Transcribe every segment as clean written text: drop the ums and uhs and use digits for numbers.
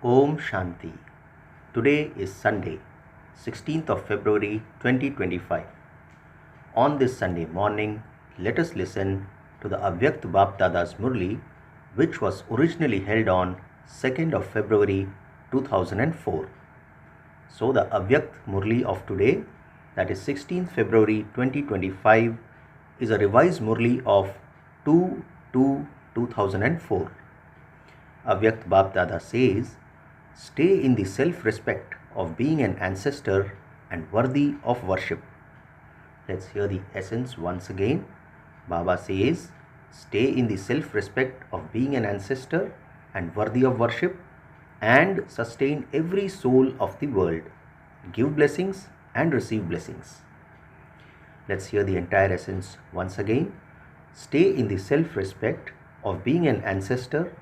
Om Shanti. Today is Sunday, 16th of February 2025. On this Sunday morning, let us listen to the Avyakta Bapdada's Murli, which was originally held on 2nd of February 2004. So the Avyakta Murli of today, that is 16th February 2025, is a revised Murli of 2/2/2004. Avyakta Bapdada says, stay in the self-respect of being an ancestor and worthy of worship. Let's hear the essence once again. Baba says, stay in the self-respect of being an ancestor and worthy of worship, and sustain every soul of the world. Give blessings and receive blessings. Let's hear the entire essence once again. Stay in the self-respect of being an ancestor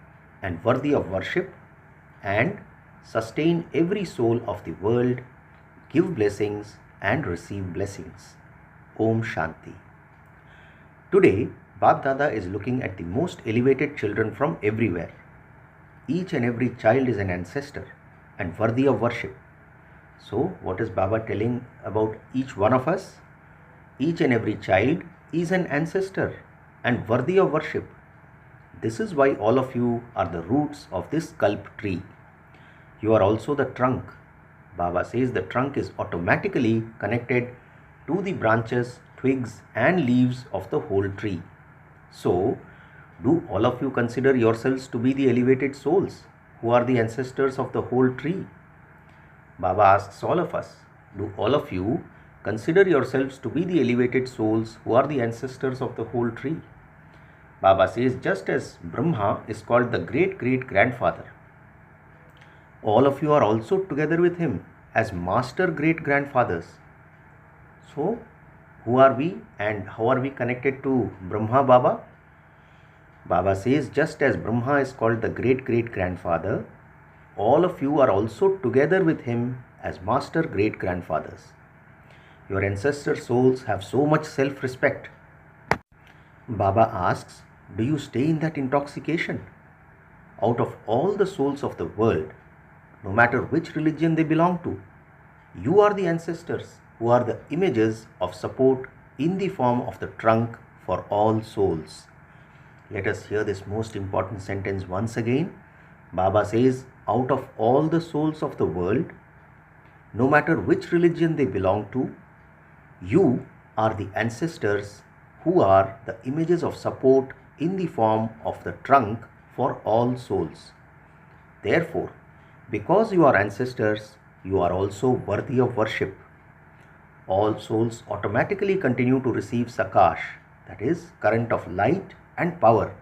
and worthy of worship, and sustain every soul of the world, give blessings and receive blessings. Om Shanti. Today, Bap Dada is looking at the most elevated children from everywhere. Each and every child is an ancestor and worthy of worship. So, what is Baba telling about each one of us? Each and every child is an ancestor and worthy of worship. This is why all of you are the roots of this kalp tree. You are also the trunk. Baba says the trunk is automatically connected to the branches, twigs and leaves of the whole tree. So, do all of you consider yourselves to be the elevated souls who are the ancestors of the whole tree? Baba asks all of us, do all of you consider yourselves to be the elevated souls who are the ancestors of the whole tree? Baba says, just as Brahma is called the great-great-grandfather, all of you are also together with him as master great-grandfathers. So, who are we and how are we connected to Brahma Baba? Baba says, just as Brahma is called the great-great-grandfather, all of you are also together with him as master great-grandfathers. Your ancestor souls have so much self-respect. Baba asks, do you stay in that intoxication? Out of all the souls of the world, no matter which religion they belong to, you are the ancestors who are the images of support in the form of the trunk for all souls. Let us hear this most important sentence once again. Baba says, out of all the souls of the world, no matter which religion they belong to, you are the ancestors who are the images of support in the form of the trunk for all souls. Therefore, because you are ancestors, you are also worthy of worship. All souls automatically continue to receive Sakash, that is, current of light and power,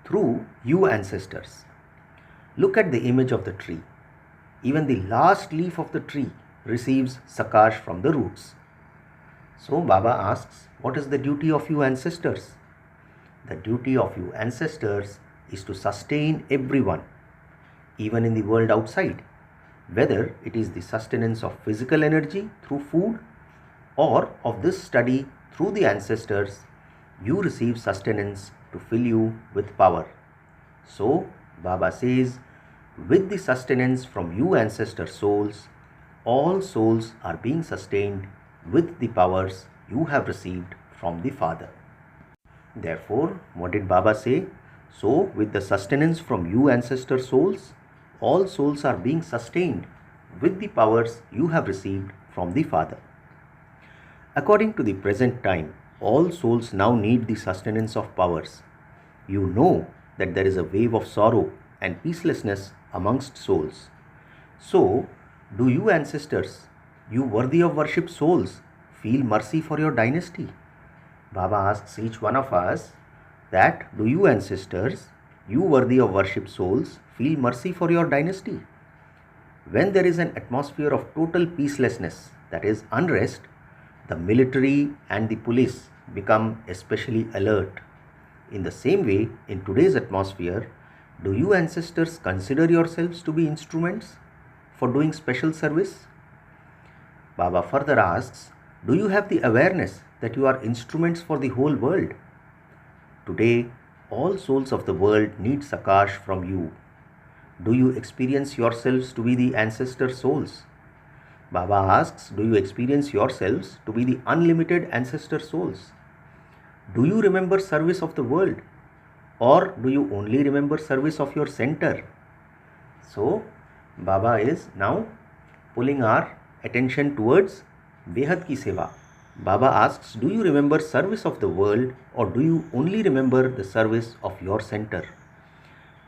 through you ancestors. Look at the image of the tree. Even the last leaf of the tree receives Sakash from the roots. So Baba asks, what is the duty of you ancestors? The duty of you ancestors is to sustain everyone, even in the world outside, whether it is the sustenance of physical energy through food or of this study through the ancestors, you receive sustenance to fill you with power. So Baba says, with the sustenance from you ancestor souls, all souls are being sustained with the powers you have received from the Father. Therefore, what did Baba say? So, with the sustenance from you ancestor souls, all souls are being sustained with the powers you have received from the Father. According to the present time, all souls now need the sustenance of powers. You know that there is a wave of sorrow and peacelessness amongst souls. So, do you ancestors, you worthy of worship souls, feel mercy for your dynasty? Baba asks each one of us that, do you ancestors, you worthy of worship souls, feel mercy for your dynasty? When there is an atmosphere of total peacelessness, that is unrest, the military and the police become especially alert. In the same way, in today's atmosphere, do you ancestors consider yourselves to be instruments for doing special service? Baba further asks, do you have the awareness that you are instruments for the whole world? Today, all souls of the world need Sakash from you. Do you experience yourselves to be the ancestor souls? Baba asks, do you experience yourselves to be the unlimited ancestor souls? Do you remember service of the world? Or do you only remember service of your center? So, Baba is now pulling our attention towards Behad ki Seva. Baba asks, do you remember service of the world or do you only remember the service of your center?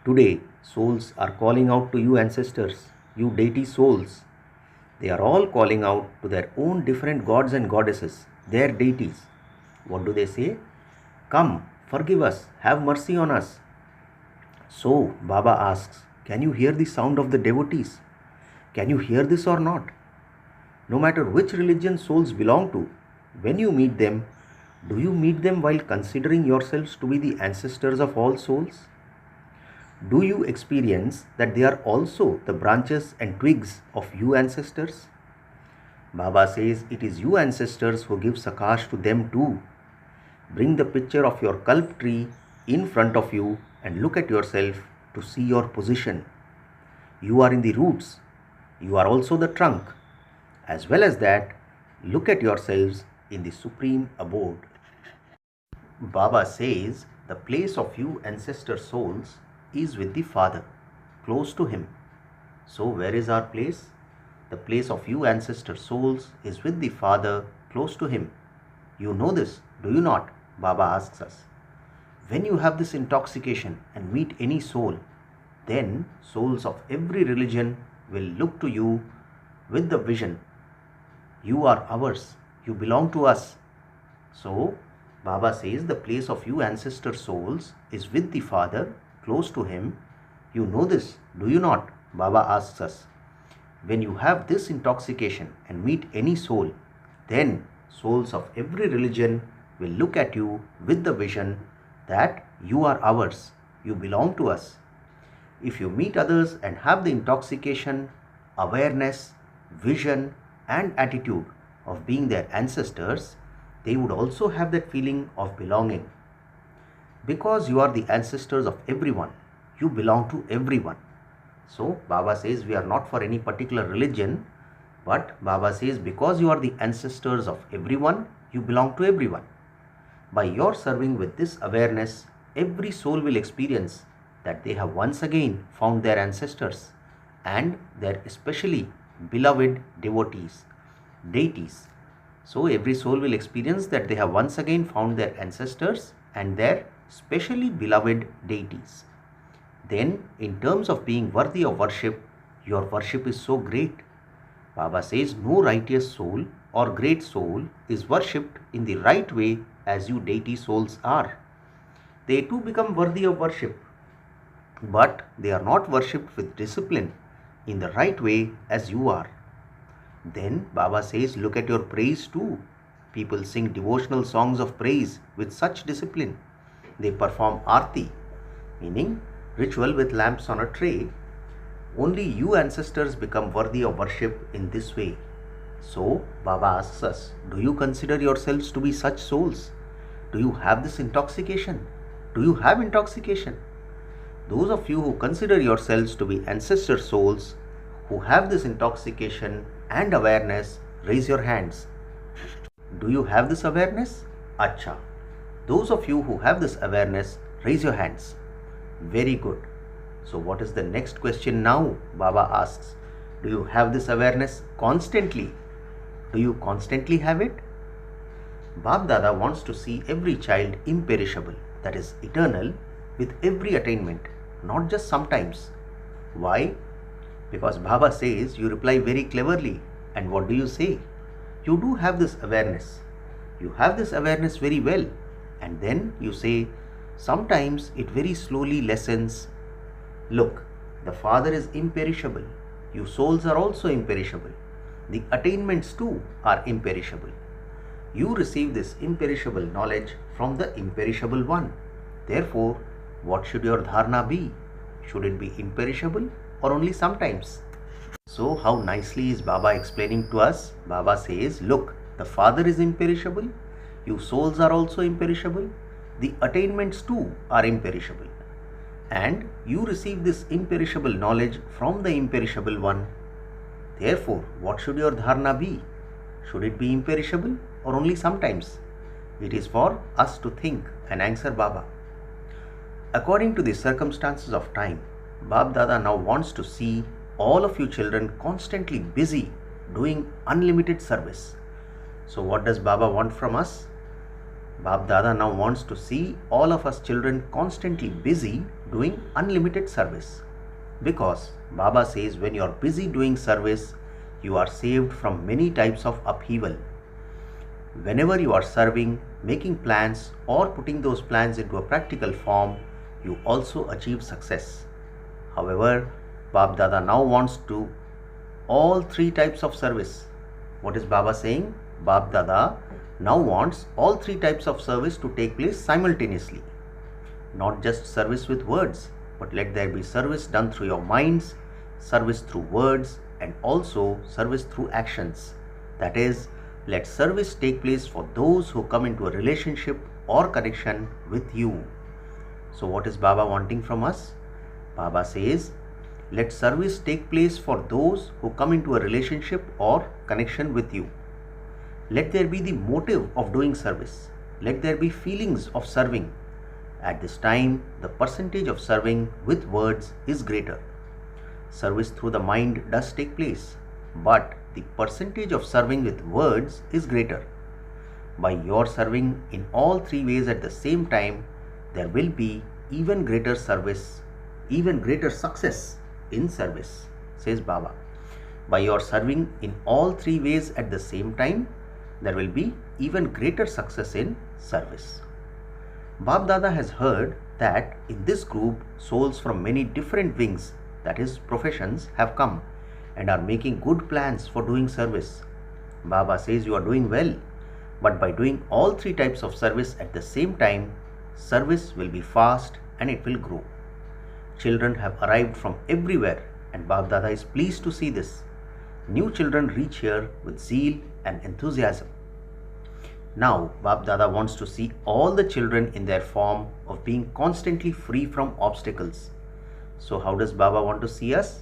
Today, souls are calling out to you ancestors, you deity souls. They are all calling out to their own different gods and goddesses, their deities. What do they say? Come, forgive us, have mercy on us. So, Baba asks, can you hear the sound of the devotees? Can you hear this or not? No matter which religion souls belong to, when you meet them, do you meet them while considering yourselves to be the ancestors of all souls? Do you experience that they are also the branches and twigs of you ancestors? Baba says it is you ancestors who give sakash to them too. Bring the picture of your kalp tree in front of you and look at yourself to see your position. You are in the roots. You are also the trunk. As well as that, look at yourselves in the supreme abode. Baba says the place of you ancestor souls is with the Father, close to Him. So where is our place? The place of you ancestor souls is with the Father, close to Him. You know this, do you not? Baba asks us. When you have this intoxication and meet any soul, then souls of every religion will look to you with the vision. You are ours, you belong to us. So Baba says the place of you ancestor souls is with the Father, close to Him. You know this, do you not? Baba asks us. When you have this intoxication and meet any soul, then souls of every religion will look at you with the vision that you are ours, you belong to us. If you meet others and have the intoxication, awareness, vision and attitude of being their ancestors, they would also have that feeling of belonging. Because you are the ancestors of everyone, you belong to everyone. So Baba says we are not for any particular religion, but Baba says because you are the ancestors of everyone, you belong to everyone. By your serving with this awareness, every soul will experience that they have once again found their ancestors and their especially beloved devotees, deities. So every soul will experience that they have once again found their ancestors and their specially beloved deities. Then, in terms of being worthy of worship, your worship is so great. Baba says no righteous soul or great soul is worshipped in the right way as you deity souls are. They too become worthy of worship, but they are not worshipped with discipline in the right way as you are. Then Baba says, look at your praise too. People sing devotional songs of praise with such discipline. They perform arti, meaning ritual with lamps on a tray. Only you ancestors become worthy of worship in this way. So Baba asks us, do you consider yourselves to be such souls? Do you have this intoxication? Do you have intoxication? Those of you who consider yourselves to be ancestor souls, who have this intoxication and awareness, raise your hands. Do you have this awareness? Acha. Those of you who have this awareness, raise your hands. Very good. So what is the next question now? Baba asks, do you have this awareness constantly? Do you constantly have it? Bab Dada wants to see every child imperishable, that is eternal, with every attainment, not just sometimes. Why? Because Baba says you reply very cleverly. And what do you say? You do have this awareness. You have this awareness very well. And then you say, sometimes it very slowly lessens. Look, the Father is imperishable. You souls are also imperishable. The attainments too are imperishable. You receive this imperishable knowledge from the imperishable one. Therefore, what should your dharana be? Should it be imperishable or only sometimes? So how nicely is Baba explaining to us? Baba says, look, the Father is imperishable. You souls are also imperishable. The attainments too are imperishable. and you receive this imperishable knowledge from the imperishable one. Therefore, what should your dharana be? Should it be imperishable or only sometimes? It is for us to think and answer Baba. According to the circumstances of time, Bab Dada now wants to see all of you children constantly busy doing unlimited service. So what does Baba want from us? Bab Dada now wants to see all of us children constantly busy doing unlimited service. Because Baba says when you are busy doing service, you are saved from many types of upheaval. Whenever you are serving, making plans or putting those plans into a practical form, you also achieve success. However, Bab Dada now wants to all three types of service. What is Baba saying? Bab Dada now wants all three types of service to take place simultaneously. Not just service with words, but let there be service done through your minds, service through words, and also service through actions. That is, let service take place for those who come into a relationship or connection with you. So what is Baba wanting from us? Baba says, let service take place for those who come into a relationship or connection with you. Let there be the motive of doing service. Let there be feelings of serving. At this time, the percentage of serving with words is greater. Service through the mind does take place, but the percentage of serving with words is greater. By your serving in all three ways at the same time, there will be even greater service, even greater success in service, says Baba. By your serving in all three ways at the same time, there will be even greater success in service. Bab Dada has heard that in this group, souls from many different wings, that is professions, have come and are making good plans for doing service. Baba says you are doing well, but by doing all three types of service at the same time, service will be fast and it will grow. Children have arrived from everywhere and Bab Dada is pleased to see this. New children reach here with zeal and enthusiasm. Now Bab Dada wants to see all the children in their form of being constantly free from obstacles. So how does Baba want to see us?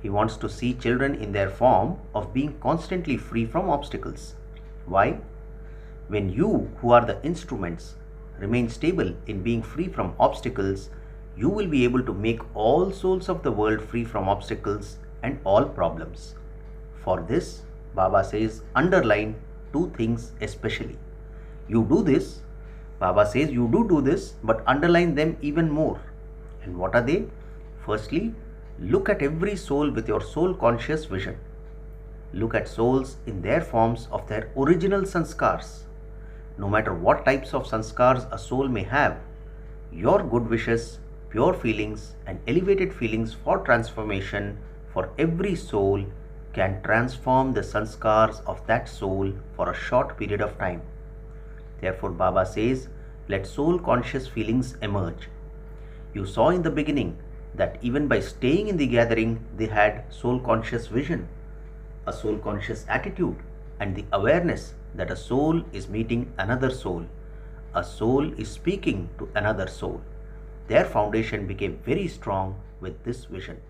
He wants to see children in their form of being constantly free from obstacles. Why? When you, who are the instruments, remain stable in being free from obstacles, you will be able to make all souls of the world free from obstacles and all problems. For this, Baba says, underline two things especially. You do this, Baba says you do this, but underline them even more. And what are they? Firstly, look at every soul with your soul conscious vision. Look at souls in their forms of their original sanskars. No matter what types of sanskars a soul may have, your good wishes, pure feelings and elevated feelings for transformation for every soul can transform the sanskars of that soul for a short period of time. Therefore, Baba says, let soul conscious feelings emerge. You saw in the beginning that even by staying in the gathering, they had soul conscious vision, a soul conscious attitude, and the awareness that a soul is meeting another soul. A soul is speaking to another soul. Their foundation became very strong with this vision.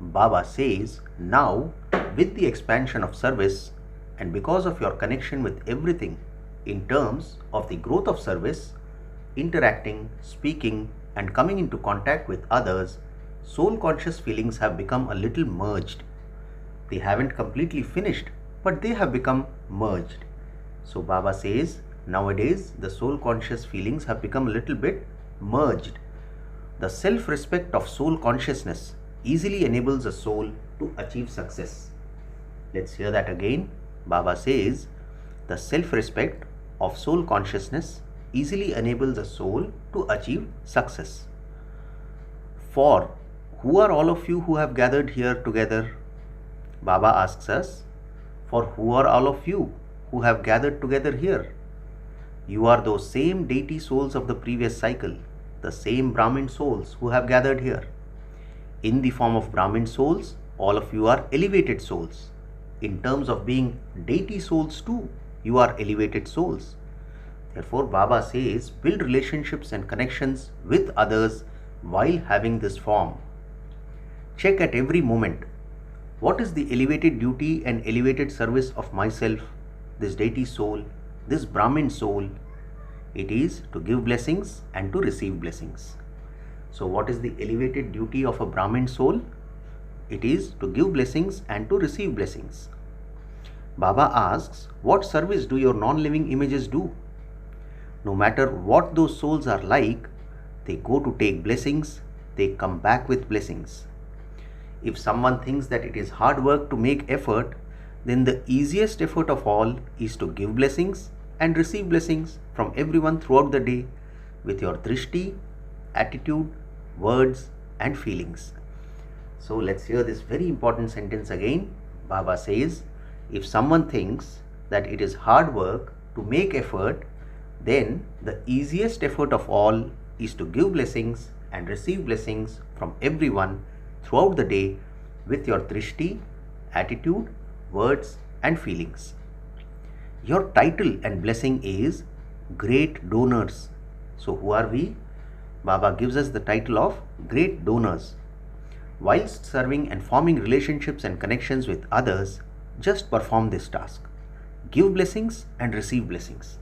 Baba says, now with the expansion of service and because of your connection with everything in terms of the growth of service, interacting, speaking and coming into contact with others, soul conscious feelings have become a little merged. They haven't completely finished, but they have become merged. So Baba says, nowadays the soul conscious feelings have become a little bit merged. The self-respect of soul consciousness easily enables a soul to achieve success. Let's hear that again. Baba says, the self-respect of soul consciousness easily enables a soul to achieve success. For who are all of you who have gathered here together? Baba asks us, for who are all of you who have gathered together here? You are those same deity souls of the previous cycle, the same Brahmin souls who have gathered here. In the form of Brahmin souls, all of you are elevated souls. In terms of being deity souls too, you are elevated souls. Therefore, Baba says, build relationships and connections with others while having this form. Check at every moment, what is the elevated duty and elevated service of myself, this deity soul, this Brahmin soul? It is to give blessings and to receive blessings. So what is the elevated duty of a Brahmin soul? It is to give blessings and to receive blessings. Baba asks, what service do your non-living images do? No matter what those souls are like, they go to take blessings, they come back with blessings. If someone thinks that it is hard work to make effort, then the easiest effort of all is to give blessings and receive blessings from everyone throughout the day with your drishti, attitude, words and feelings. So let's hear this very important sentence again. Baba says, if someone thinks that it is hard work to make effort, then the easiest effort of all is to give blessings and receive blessings from everyone throughout the day with your drishti, attitude, words and feelings. Your title and blessing is great donors. So who are we? Baba gives us the title of great donors. Whilst serving and forming relationships and connections with others, just perform this task. Give blessings and receive blessings.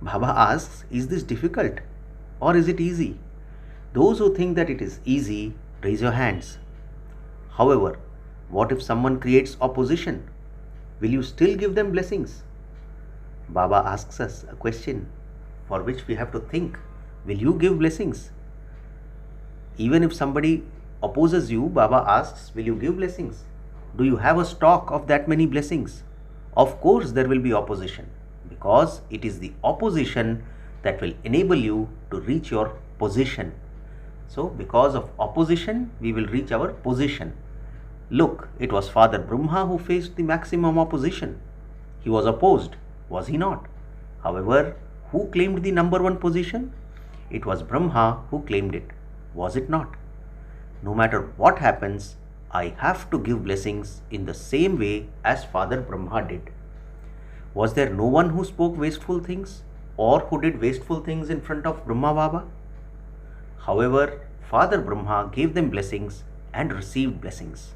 Baba asks, is this difficult or is it easy? Those who think that it is easy, raise your hands. However, what if someone creates opposition? Will you still give them blessings? Baba asks us a question for which we have to think. Will you give blessings? Even if somebody opposes you, Baba asks, will you give blessings? Do you have a stock of that many blessings? Of course there will be opposition, because it is the opposition that will enable you to reach your position. So because of opposition, we will reach our position. Look, it was Father Brahma who faced the maximum opposition. He was opposed, was he not? However, who claimed the number one position? It was Brahma who claimed it, was it not? No matter what happens, I have to give blessings in the same way as Father Brahma did. Was there no one who spoke wasteful things or who did wasteful things in front of Brahma Baba? However, Father Brahma gave them blessings and received blessings.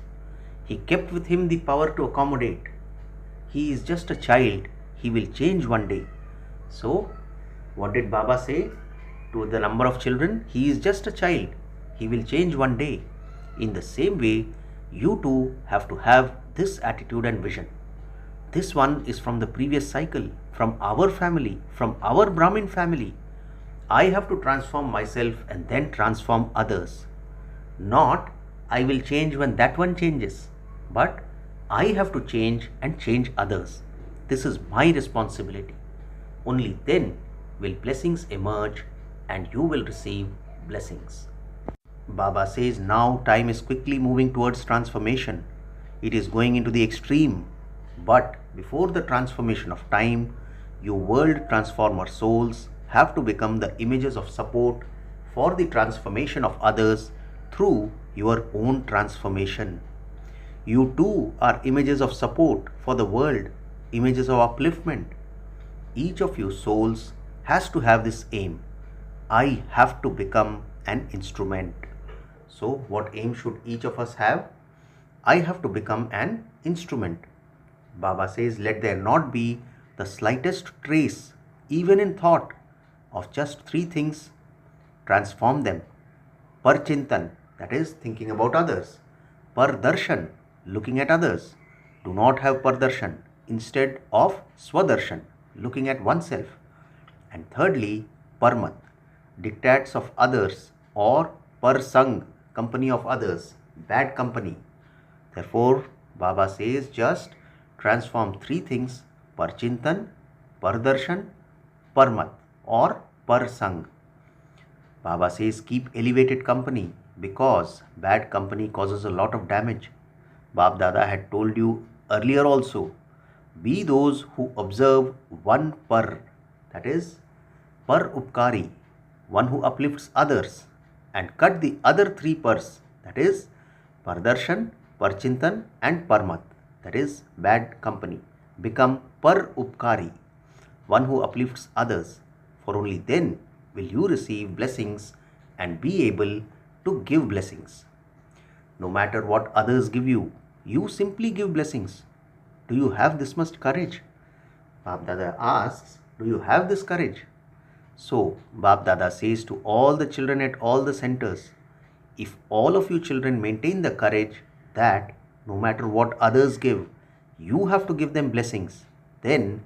He kept with him the power to accommodate. He is just a child. He will change one day. So, what did Baba say to the number of children? He is just a child. He will change one day. In the same way, you too have to have this attitude and vision. This one is from the previous cycle, from our family, from our Brahmin family. I have to transform myself and then transform others. Not, I will change when that one changes, but I have to change and change others. This is my responsibility. Only then will blessings emerge and you will receive blessings. Baba says now time is quickly moving towards transformation. It is going into the extreme. But before the transformation of time, you world transformer souls have to become the images of support for the transformation of others through your own transformation. You too are images of support for the world, images of upliftment. Each of you souls has to have this aim. I have to become an instrument. So what aim should each of us have? I have to become an instrument. Baba says, let there not be the slightest trace, even in thought, of just three things. Transform them. Parchintan, that is thinking about others. Pardarshan, looking at others. Do not have pardarshan instead of swadarshan, looking at oneself. And thirdly, parmat, diktats of others, or parsang, company of others, bad company. Therefore, Baba says just transform three things: parchintan, pardarshan, parmat or parsang. Baba says keep elevated company because bad company causes a lot of damage. Bab Dada had told you earlier also, be those who observe one par, that is par upkari, one who uplifts others, and cut the other three pars, that is pardarshan, parchintan and parmat, that is bad company. Become par upkari, one who uplifts others, for only then will you receive blessings and be able to give blessings. No matter what others give you, you simply give blessings. Do you have this much courage? Bap Dada asks, do you have this courage? So, Bap Dada says to all the children at all the centers, if all of you children maintain the courage that no matter what others give, you have to give them blessings, then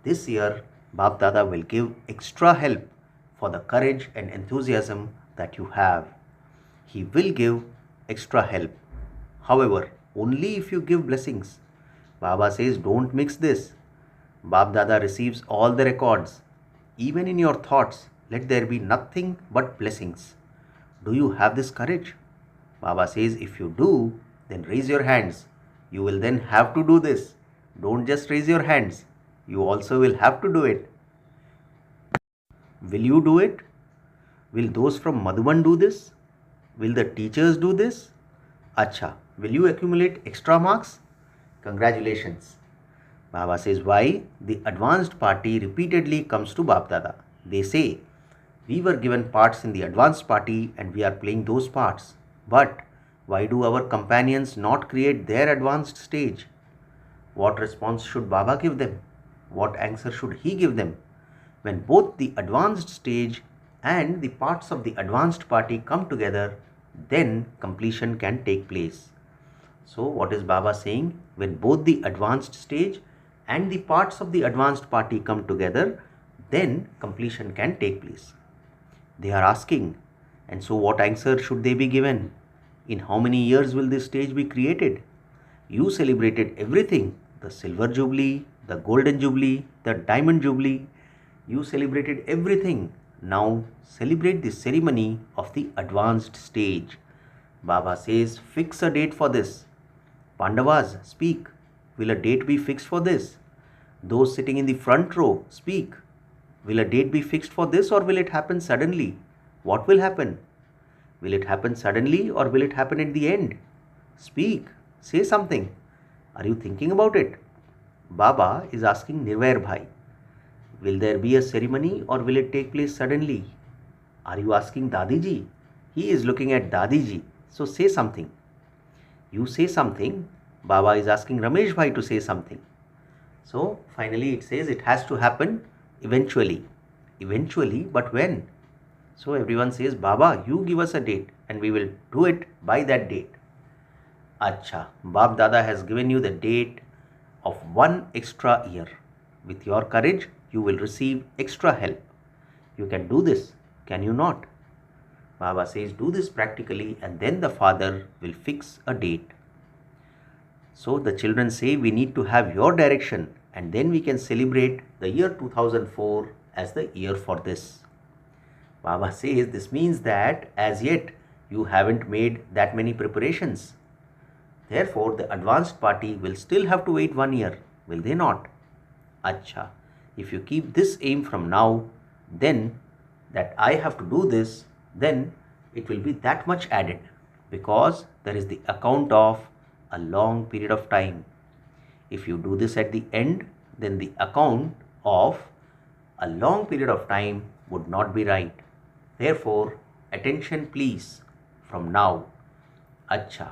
this year Bap Dada will give extra help for the courage and enthusiasm that you have. He will give extra help. However, only if you give blessings. Baba says, don't mix this. Bap Dada receives all the records. Even in your thoughts, let there be nothing but blessings. Do you have this courage? Baba says, if you do, then raise your hands. You will then have to do this. Don't just raise your hands. You also will have to do it. Will you do it? Will those from Madhuban do this? Will the teachers do this? Acha, will you accumulate extra marks? Congratulations. Baba says, why? The advanced party repeatedly comes to Bap Dada. They say, we were given parts in the advanced party and we are playing those parts. But why do our companions not create their advanced stage? What response should Baba give them? What answer should he give them? When both the advanced stage and the parts of the advanced party come together, then completion can take place. So what is Baba saying? When both the advanced stage and the parts of the advanced party come together, then completion can take place. They are asking, and so what answer should they be given? In how many years will this stage be created? You celebrated everything, the silver jubilee, the golden jubilee, the diamond jubilee. You celebrated everything. Now celebrate the ceremony of the advanced stage. Baba says, fix a date for this. Pandavas, speak. Will a date be fixed for this? Those sitting in the front row, speak. Will a date be fixed for this or will it happen suddenly? What will happen? Will it happen suddenly or will it happen at the end? Speak. Say something. Are you thinking about it? Baba is asking Nirvair Bhai. Will there be a ceremony or will it take place suddenly? Are you asking Dadiji? He is looking at Dadiji. So say something. You say something. Baba is asking Ramesh Bhai to say something. So finally it says it has to happen eventually. Eventually, but when? So everyone says, Baba, you give us a date and we will do it by that date. Acha, Bap Dada has given you the date of 1 extra year. With your courage, you will receive extra help. You can do this, can you not? Baba says, do this practically and then the father will fix a date. So the children say, we need to have your direction and then we can celebrate the year 2004 as the year for this. Baba says, this means that as yet you haven't made that many preparations. Therefore, the advanced party will still have to wait 1 year, will they not? Acha, if you keep this aim from now, then that I have to do this, then it will be that much added because there is the account of a long period of time. If you do this at the end, then the account of a long period of time would not be right. Therefore, attention please from now. Acha.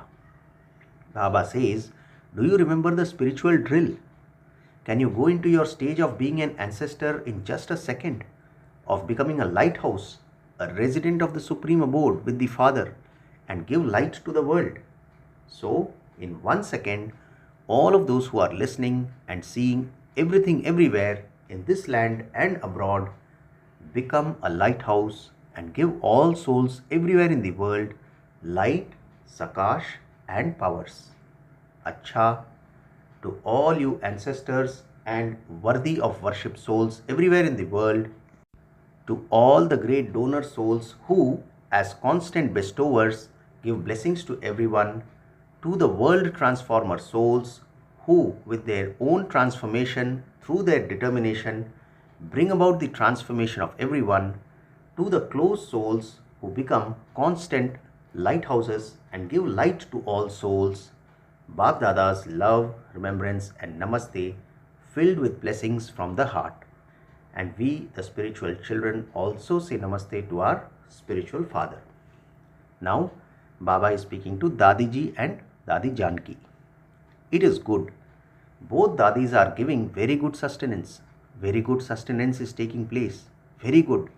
Baba says, do you remember the spiritual drill? Can you go into your stage of being an ancestor in just a second, of becoming a lighthouse, a resident of the supreme abode with the Father and give light to the world? So, in 1 second, all of those who are listening and seeing everything everywhere in this land and abroad become a lighthouse and give all souls everywhere in the world light, sakash and powers. Acha, to all you ancestors and worthy of worship souls everywhere in the world, to all the great donor souls who, as constant bestowers, give blessings to everyone, to the world transformer souls who, with their own transformation through their determination, bring about the transformation of everyone, to the closed souls who become constant lighthouses and give light to all souls, Bap Dada's love, remembrance and namaste filled with blessings from the heart. And we, the spiritual children, also say namaste to our spiritual father. Now, Baba is speaking to Dadiji and Dadi Janki. It is good. Both Dadis are giving very good sustenance. Very good sustenance is taking place. Very good.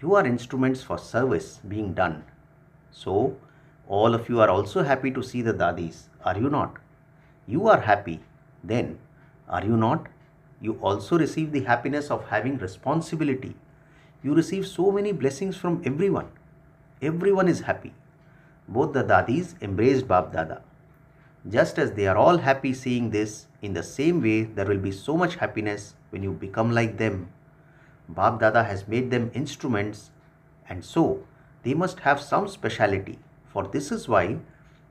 You are instruments for service being done. So, all of you are also happy to see the Dadis, are you not? You are happy. Then, are you not? You also receive the happiness of having responsibility. You receive so many blessings from everyone. Everyone is happy. Both the Dadis embraced Bap Dada. Just as they are all happy seeing this, in the same way there will be so much happiness when you become like them. Bap Dada has made them instruments, and so they must have some speciality, for this is why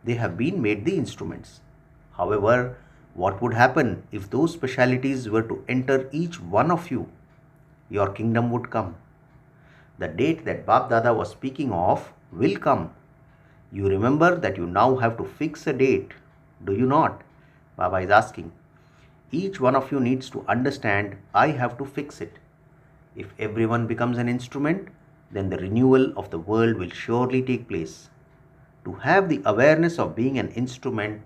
they have been made the instruments. However, what would happen if those specialities were to enter each one of you? Your kingdom would come. The date that Bap Dada was speaking of will come. You remember that you now have to fix a date, do you not? Baba is asking. Each one of you needs to understand, I have to fix it. If everyone becomes an instrument, then the renewal of the world will surely take place. To have the awareness of being an instrument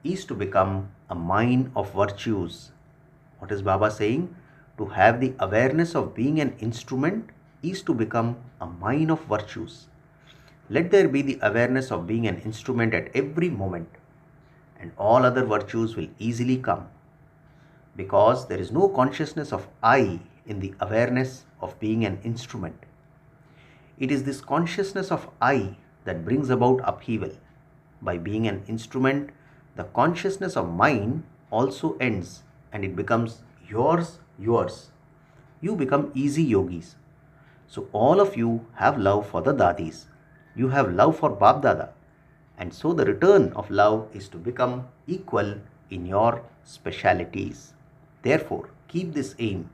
is to become a mine of virtues. What is Baba saying? To have the awareness of being an instrument is to become a mine of virtues. Let there be the awareness of being an instrument at every moment, and all other virtues will easily come. Because there is no consciousness of I in the awareness of being an instrument. It is this consciousness of I that brings about upheaval. By being an instrument, the consciousness of mine also ends, and it becomes yours. You become easy yogis. So all of you have love for the Dadis. You have love for Bap Dada. And so the return of love is to become equal in your specialities. Therefore, keep this aim.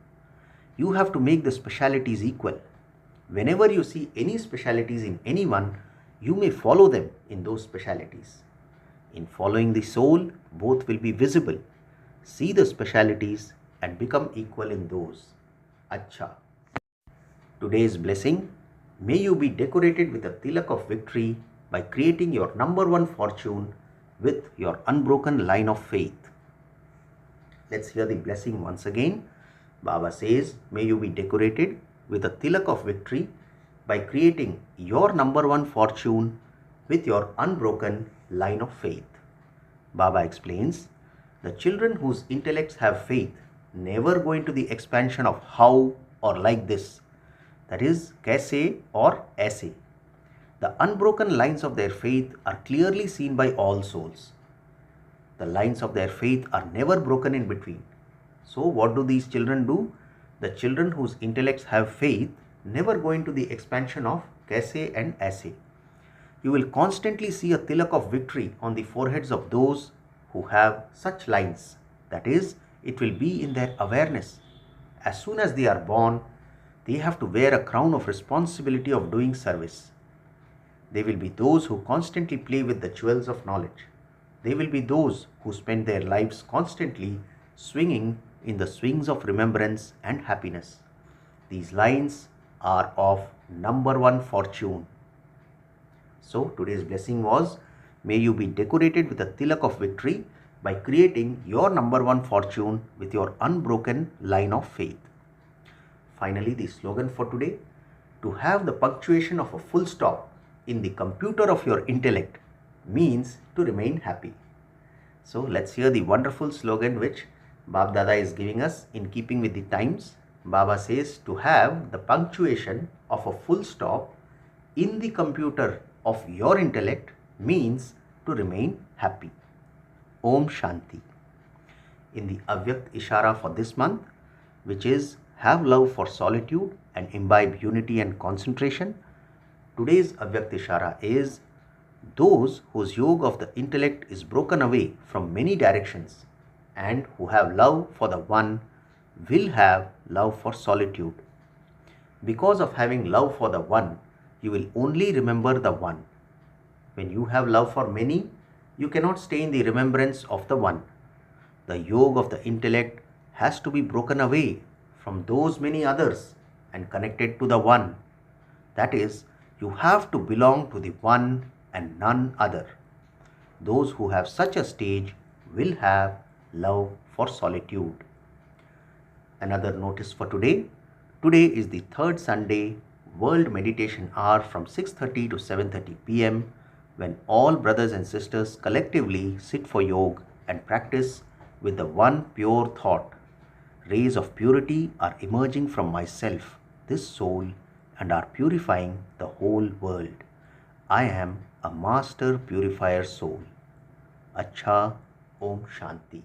You have to make the specialities equal. Whenever you see any specialities in anyone, you may follow them in those specialities. In following the soul, both will be visible. See the specialities and become equal in those. Acha. Today's blessing, may you be decorated with a tilak of victory by creating your number one fortune with your unbroken line of faith. Let's hear the blessing once again. Baba says, may you be decorated with a tilak of victory by creating your number one fortune with your unbroken line of faith. Baba explains, the children whose intellects have faith never go into the expansion of how or like this, that is, kaise or aise. The unbroken lines of their faith are clearly seen by all souls. The lines of their faith are never broken in between. So what do these children do? The children whose intellects have faith never go into the expansion of kaise and aise. You will constantly see a tilak of victory on the foreheads of those who have such lines. That is, it will be in their awareness. As soon as they are born, they have to wear a crown of responsibility of doing service. They will be those who constantly play with the jewels of knowledge. They will be those who spend their lives constantly swinging in the swings of remembrance and happiness. These lines are of number one fortune. So today's blessing was, may you be decorated with a tilak of victory by creating your number one fortune with your unbroken line of faith. Finally, the slogan for today, to have the punctuation of a full stop in the computer of your intellect means to remain happy. So let's hear the wonderful slogan which Bap Dada is giving us in keeping with the times. Baba says, to have the punctuation of a full stop in the computer of your intellect means to remain happy. Om Shanti. In the avyakta ishara for this month, which is have love for solitude and imbibe unity and concentration, today's avyakta ishara is those whose yoga of the intellect is broken away from many directions and who have love for the one will have love for solitude. Because of having love for the one, you will only remember the one. When you have love for many, you cannot stay in the remembrance of the one. The yoga of the intellect has to be broken away from those many others and connected to the one. That is, You have to belong to the one and none other. Those who have such a stage will have love for solitude. Another notice for today. Today is the third Sunday World Meditation Hour from 6:30 to 7:30 p.m. when all brothers and sisters collectively sit for yoga and practice with the one pure thought. Rays of purity are emerging from myself, this soul, and are purifying the whole world. I am a master purifier soul. Acha, Om Shanti.